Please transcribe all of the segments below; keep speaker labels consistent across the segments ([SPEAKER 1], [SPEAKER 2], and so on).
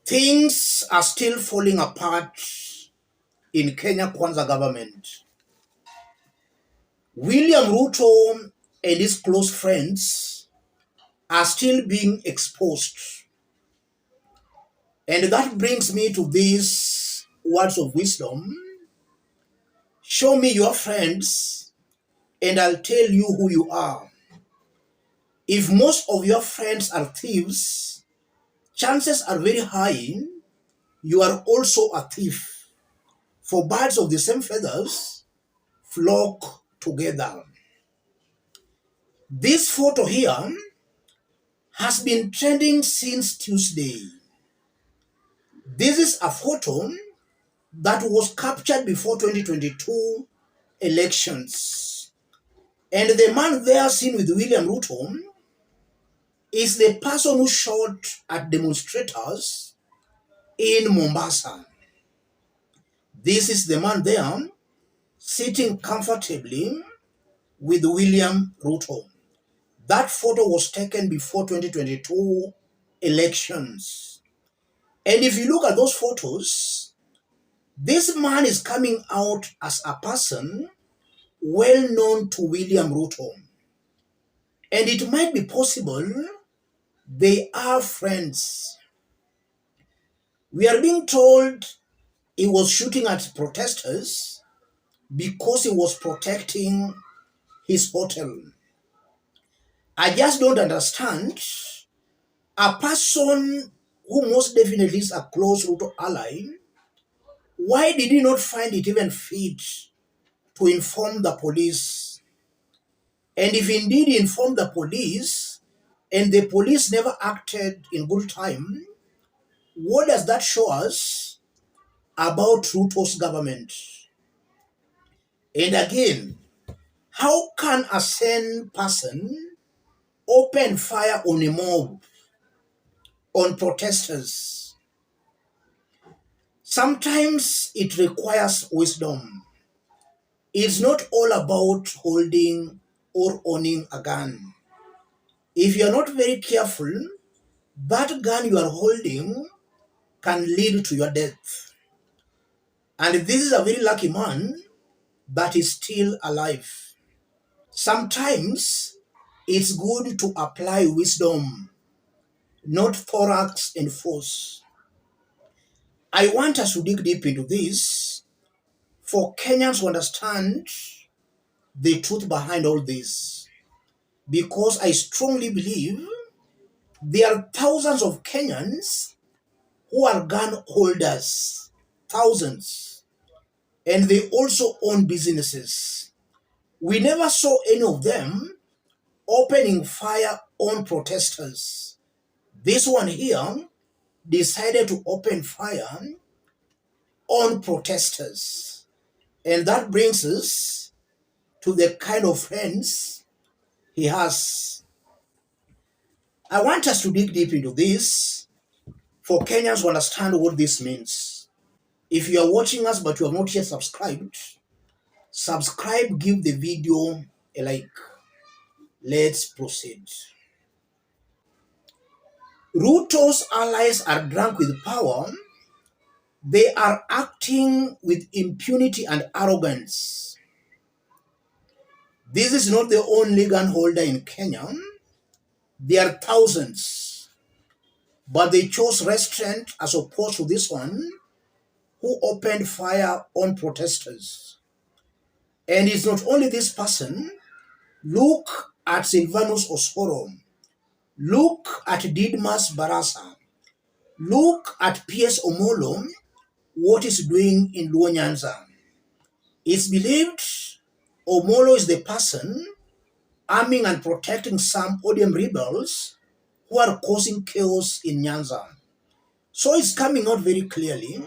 [SPEAKER 1] Things are still falling apart in Kenya Kwanza government. William Ruto and his close friends are still being exposed. And that brings me to these words of wisdom. Show me your friends and I'll tell you who you are. If most of your friends are thieves, chances are very high you are also a thief. For birds of the same feathers flock together. This photo here has been trending since Tuesday. This is a photo that was captured before 2022 elections. And the man there seen with William Ruto is the person who shot at demonstrators in Mombasa. This is the man there sitting comfortably with William Ruto. That photo was taken before 2022 elections. And if you look at those photos, this man is coming out as a person well known to William Ruto. And it might be possible they are friends. We are being told he was shooting at protesters because he was protecting his hotel. I just don't understand a person who most definitely is a close Ruto ally. Why did he not find it even fit to inform the police? And if indeed he informed the police and the police never acted in good time, what does that show us about Ruto's government? And again, how can a sane person open fire on a mob, on protesters? Sometimes it requires wisdom. It's not all about holding or owning a gun. If you're not very careful, that gun you are holding can lead to your death. And this is a very lucky man that is still alive. Sometimes it's good to apply wisdom, not thorax and force. I want us to dig deep into this for Kenyans to understand the truth behind all this. Because I strongly believe there are thousands of Kenyans who are gun holders, thousands, and they also own businesses. We never saw any of them opening fire on protesters. This one here decided to open fire on protesters. And that brings us to the kind of friends he has. I want us to dig deep into this for Kenyans to understand what this means. If you are watching us but you have not yet subscribed, subscribe, give the video a like. Let's proceed. Ruto's allies are drunk with power. They are acting with impunity and arrogance. This is not the only gun holder in Kenya. There are thousands. But they chose restraint as opposed to this one who opened fire on protesters. And it's not only this person. Look at Silvanus Osoro. Look at Didmas Barasa. Look at P.S. Omolo, what is doing in Luo Nyanza. It's believed Omolo is the person arming and protecting some ODM rebels who are causing chaos in Nyanza. So it's coming out very clearly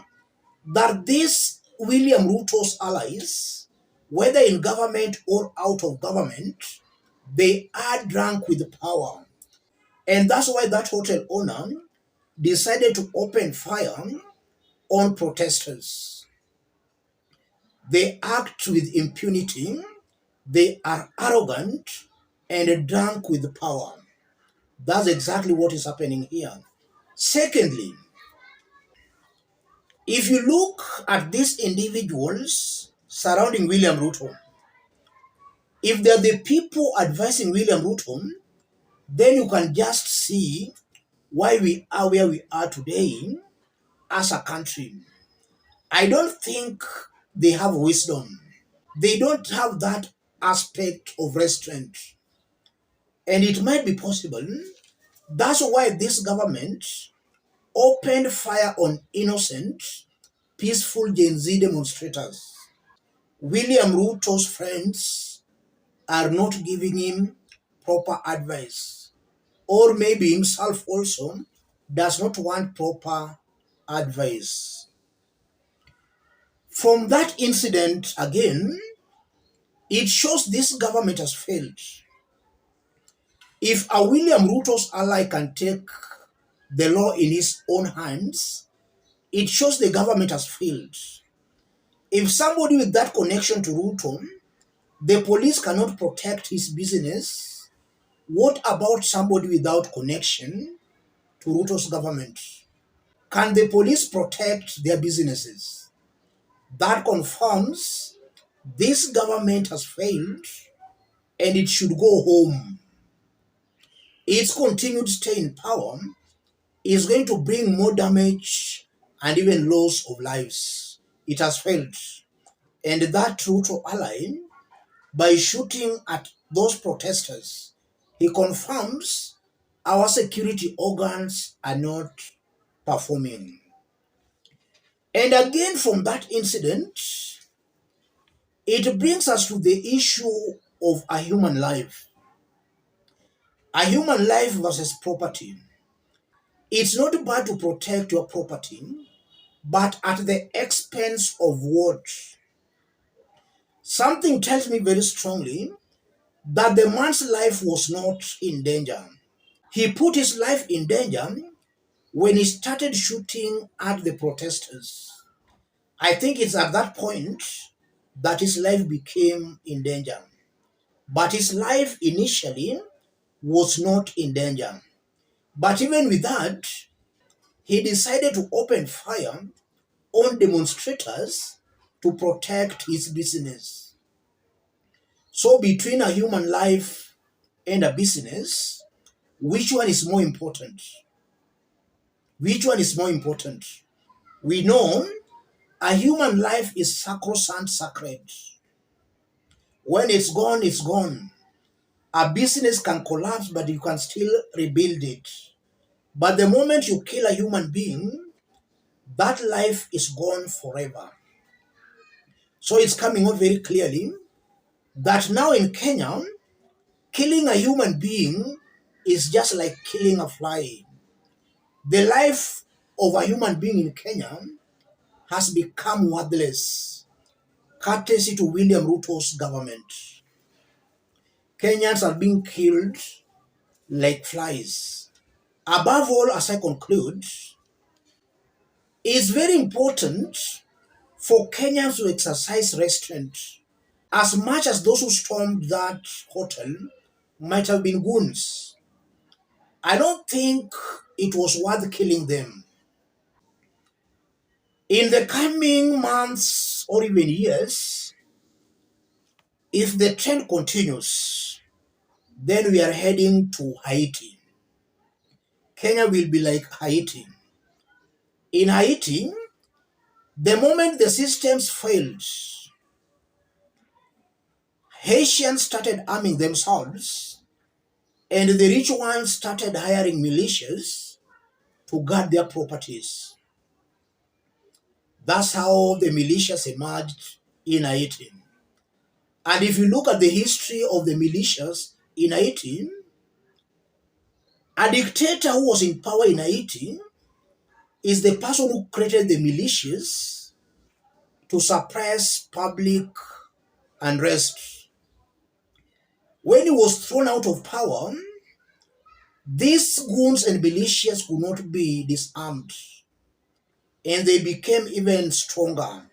[SPEAKER 1] that these William Ruto's allies, whether in government or out of government, they are drunk with power. And that's why that hotel owner decided to open fire on protesters. They act with impunity, they are arrogant and drunk with power. That's exactly what is happening here. Secondly, If you look at these individuals surrounding William Ruto, if they're the people advising William Ruto, then you can just see why we are where we are today as a country. I don't think they have wisdom. They don't have that aspect of restraint. And it might be possible. That's why this government opened fire on innocent, peaceful Gen Z demonstrators. William Ruto's friends are not giving him proper advice, or maybe himself also does not want proper advice. From that incident, again, it shows this government has failed. If a William Ruto's ally can take the law in his own hands, it shows the government has failed. If somebody with that connection to Ruto, the police cannot protect his business, what about somebody without connection to Ruto's government? Can the police protect their businesses? That confirms this government has failed and it should go home. Its continued stay in power is going to bring more damage and even loss of lives. It has failed. And that Ruto ally, by shooting at those protesters, he confirms our security organs are not performing. And again, from that incident, it brings us to the issue of a human life. A human life versus property. It's not bad to protect your property, but at the expense of what? Something tells me very strongly that the man's life was not in danger. He put his life in danger when he started shooting at the protesters. I think it's at that point that his life became in danger. But his life initially was not in danger. But even with that, he decided to open fire on demonstrators to protect his business. So, between a human life and a business, which one is more important? Which one is more important? We know a human life is sacrosanct, sacred. When it's gone, it's gone. A business can collapse, but you can still rebuild it. But the moment you kill a human being, that life is gone forever. So it's coming out very clearly that now in Kenya, killing a human being is just like killing a fly. The life of a human being in Kenya has become worthless, courtesy to William Ruto's government. Kenyans are being killed like flies. Above all, as I conclude, it's very important for Kenyans to exercise restraint. As much as those who stormed that hotel might have been goons, I don't think it was worth killing them. In the coming months or even years, if the trend continues, then we are heading to Haiti. Kenya will be like Haiti. In Haiti, the moment the systems failed, Haitians started arming themselves and the rich ones started hiring militias to guard their properties. That's how the militias emerged in Haiti. And if you look at the history of the militias in Haiti, a dictator who was in power in Haiti is the person who created the militias to suppress public unrest. When he was thrown out of power, these goons and militias could not be disarmed, and they became even stronger.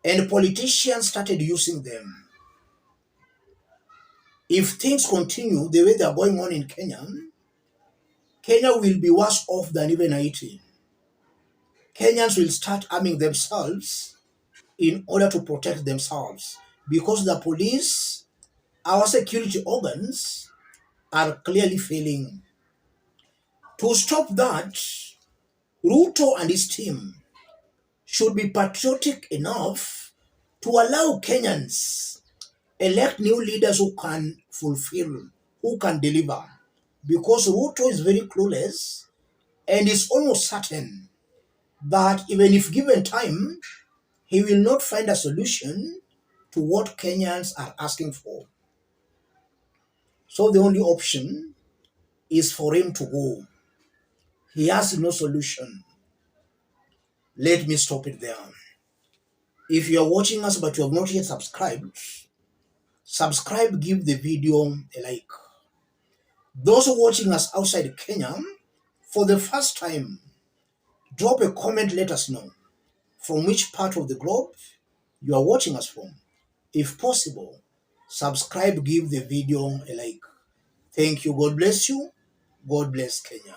[SPEAKER 1] And politicians started using them. If things continue the way they are going on in Kenya, Kenya will be worse off than even Haiti. Kenyans will start arming themselves in order to protect themselves because the police, our security organs, are clearly failing. To stop that, Ruto and his team should be patriotic enough to allow Kenyans elect new leaders who can fulfill, who can deliver. Because Ruto is very clueless and is almost certain that even if given time, he will not find a solution to what Kenyans are asking for. So the only option is for him to go. He has no solution. Let me stop it there. If you are watching us but you have not yet subscribed, subscribe, give the video a like. Those watching us outside Kenya for the first time, drop a comment, let us know from which part of the globe you are watching us from. If possible, subscribe, give the video a like. Thank you. God bless you. God bless Kenya.